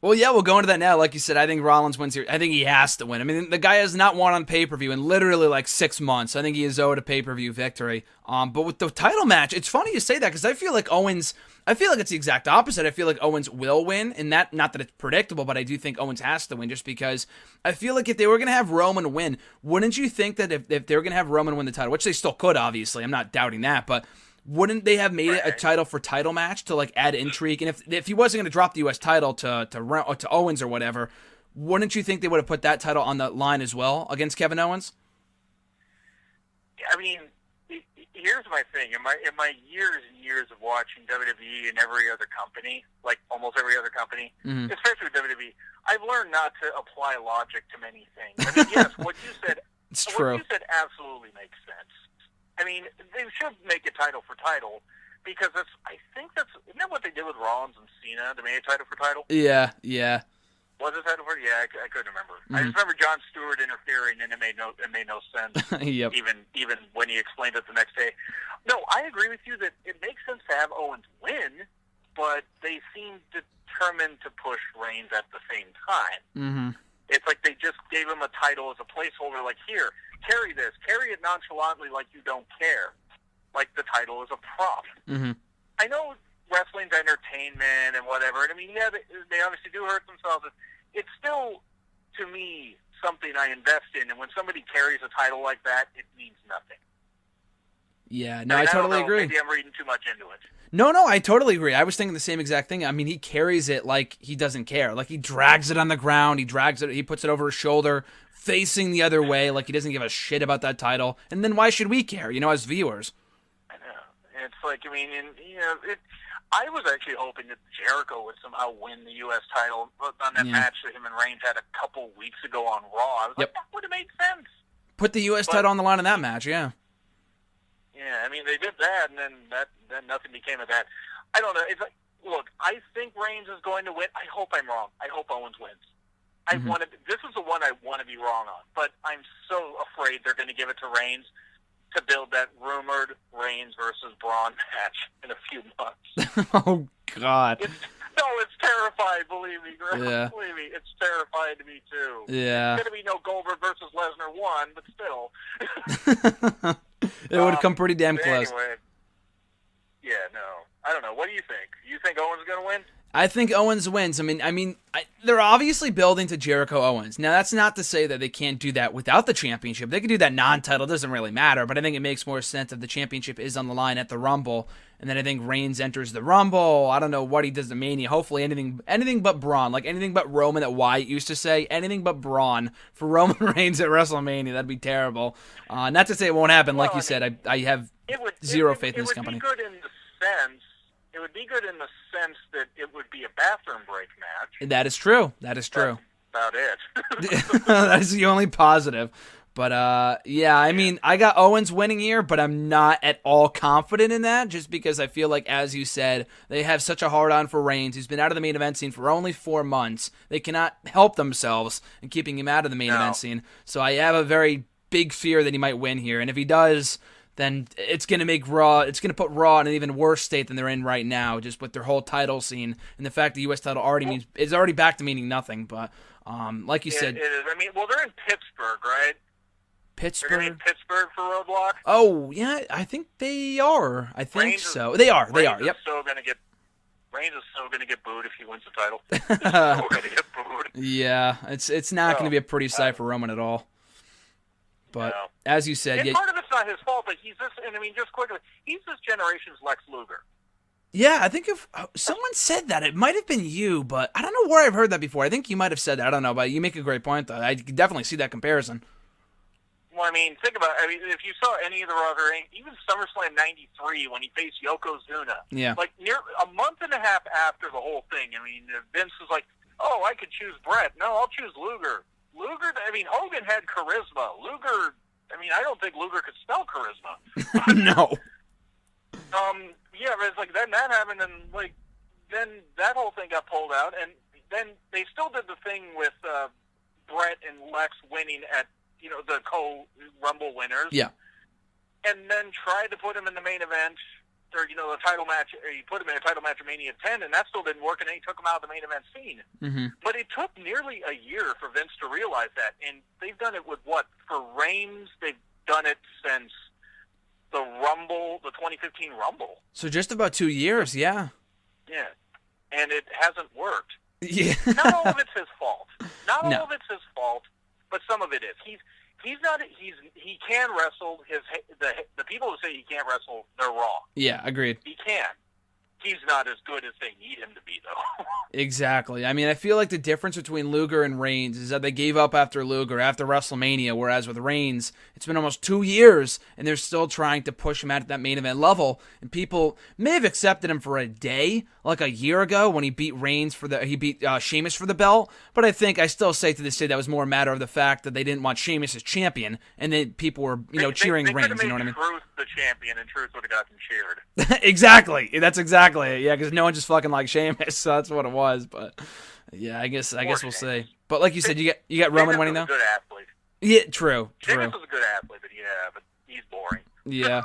Well, yeah, we'll go into that now. Like you said, I think Rollins wins here. I think he has to win. I mean, the guy has not won on pay-per-view in literally like 6 months. I think he is owed a pay-per-view victory. But with the title match, it's funny you say that because I feel like it's the exact opposite. I feel like Owens will win, and that, not that it's predictable, but I do think Owens has to win just because I feel like if they were going to have Roman win, wouldn't you think that if they were going to have Roman win the title, which they still could, obviously, I'm not doubting that, but wouldn't they have made it a title for title match to like add intrigue? And if he wasn't going to drop the U.S. title to Owens or whatever, wouldn't you think they would have put that title on the line as well against Kevin Owens? I mean, here's my thing. In my years and years of watching WWE and every other company, like almost every other company, especially with WWE, I've learned not to apply logic to many things. I mean, yes, what you said, it's true. What you said absolutely makes sense. I mean, they should make it title for title because isn't that what they did with Rollins and Cena? They made it title for title? Yeah. Was it title for? Yeah, I couldn't remember. I just remember Jon Stewart interfering, and it made no sense. Yep. Even when he explained it the next day. No, I agree with you that it makes sense to have Owens win, but they seem determined to push Reigns at the same time. Mm-hmm. It's like they just gave him a title as a placeholder. Like, here, carry this, carry it nonchalantly, like you don't care, like the title is a prop. Mm-hmm. I know wrestling's entertainment and whatever. And I mean, yeah, they obviously do hurt themselves. It's still, to me, something I invest in. And when somebody carries a title like that, it means nothing. Yeah, no, I totally agree. Maybe I'm reading too much into it. No, I totally agree. I was thinking the same exact thing. I mean, he carries it like he doesn't care. Like, he drags it on the ground. He puts it over his shoulder, facing the other way, like he doesn't give a shit about that title. And then why should we care, as viewers? I know. It's like, I mean, I was actually hoping that Jericho would somehow win the U.S. title on that match that him and Reigns had a couple weeks ago on Raw. I was like, that would have made sense. Put the U.S. title on the line in that match, yeah. Yeah, I mean, they did that, and then nothing became of that. I don't know. It's like, look, I think Reigns is going to win. I hope I'm wrong. I hope Owens wins. This is the one I want to be wrong on, but I'm so afraid they're going to give it to Reigns to build that rumored Reigns versus Braun match in a few months. Oh, God. It's terrifying, believe me, Greg. Yeah. Believe me, it's terrifying to me, too. Yeah. It's going to be no Goldberg versus Lesnar 1, but still. It would have come pretty damn close. Anyway, yeah, no. I don't know. What do you think? You think Owens is going to win? I think Owens wins. I mean, they're obviously building to Jericho Owens. Now, that's not to say that they can't do that without the championship. They can do that non-title. It doesn't really matter. But I think it makes more sense if the championship is on the line at the Rumble. And then I think Reigns enters the Rumble. I don't know what he does at Mania. Hopefully anything but Braun. Like anything but Roman that Wyatt used to say. Anything but Braun for Roman Reigns at WrestleMania. That'd be terrible. Not to say it won't happen. Like you said, I have zero faith in this company. It would be good in the sense. It would be good in the sense that it would be a bathroom break match. That is true. That's about it. That is the only positive. But, yeah, I mean, I got Owens winning here, but I'm not at all confident in that, just because I feel like, as you said, they have such a hard-on for Reigns. He's been out of the main event scene for only 4 months. They cannot help themselves in keeping him out of the main event scene. So I have a very big fear that he might win here. And if he does, then it's going to make put Raw in an even worse state than they're in right now, just with their whole title scene and the fact the U.S. title is already back to meaning nothing. But like you said, it is. I mean, well, they're in Pittsburgh, right? Pittsburgh. They're going to be in Pittsburgh for Roadblock. Oh yeah, I think they are. I think so. They are. Yep. Reigns is so going to get booed if he wins the title. He's so going to get booed. Yeah, it's not going to be a pretty sight for Roman at all. But as you said, part of it's not his fault, but he's this. And I mean, just quickly, he's this generation's Lex Luger. Yeah, I think if someone said that, it might have been you, but I don't know where I've heard that before. I think you might have said that. I don't know, but you make a great point, though. I can definitely see that comparison. Well, I mean, think about it. I mean, if you saw any of the Raw, even SummerSlam '93 when he faced Yokozuna, like near a month and a half after the whole thing, I mean, Vince was like, "Oh, I could choose Brett. No, I'll choose Luger." Luger, I mean, Hogan had charisma. Luger, I mean, I don't think Luger could spell charisma. No. Yeah, but it's like then that happened, and like then that whole thing got pulled out, and then they still did the thing with Brett and Lex winning at the co-Rumble winners. Yeah. And then tried to put him in the main event or the title match. He put him in a title match at Mania 10, and that still didn't work, and then he took him out of the main event scene. Mm-hmm. But it took nearly a year for Vince to realize that, and they've done it with what? For Reigns, they've done it since the Rumble, the 2015 Rumble. So just about 2 years, yeah. Yeah, and it hasn't worked. Yeah. Not all of it's his fault. Not all of it's his fault, but some of it is. He can wrestle. The people who say he can't wrestle, they're wrong. Yeah, agreed. He can. He's not as good as they need him to be, though. Exactly. I mean, I feel like the difference between Luger and Reigns is that they gave up after Luger, after WrestleMania, whereas with Reigns, it's been almost 2 years, and they're still trying to push him out at that main event level, and people may have accepted him for a day, like a year ago, when he beat Sheamus for the belt, but I still say to this day that was more a matter of the fact that they didn't want Sheamus as champion, and then people were, cheering they Reigns, you know what I mean? Truth the champion, and Truth would have gotten cheered. Exactly. That's exactly it. Yeah, because no one just fucking liked Sheamus, so that's what it was. But yeah, I guess we'll see. But like you said, you got Roman winning though. Good athlete. Yeah, true. Sheamus was a good athlete, but he's boring. Yeah.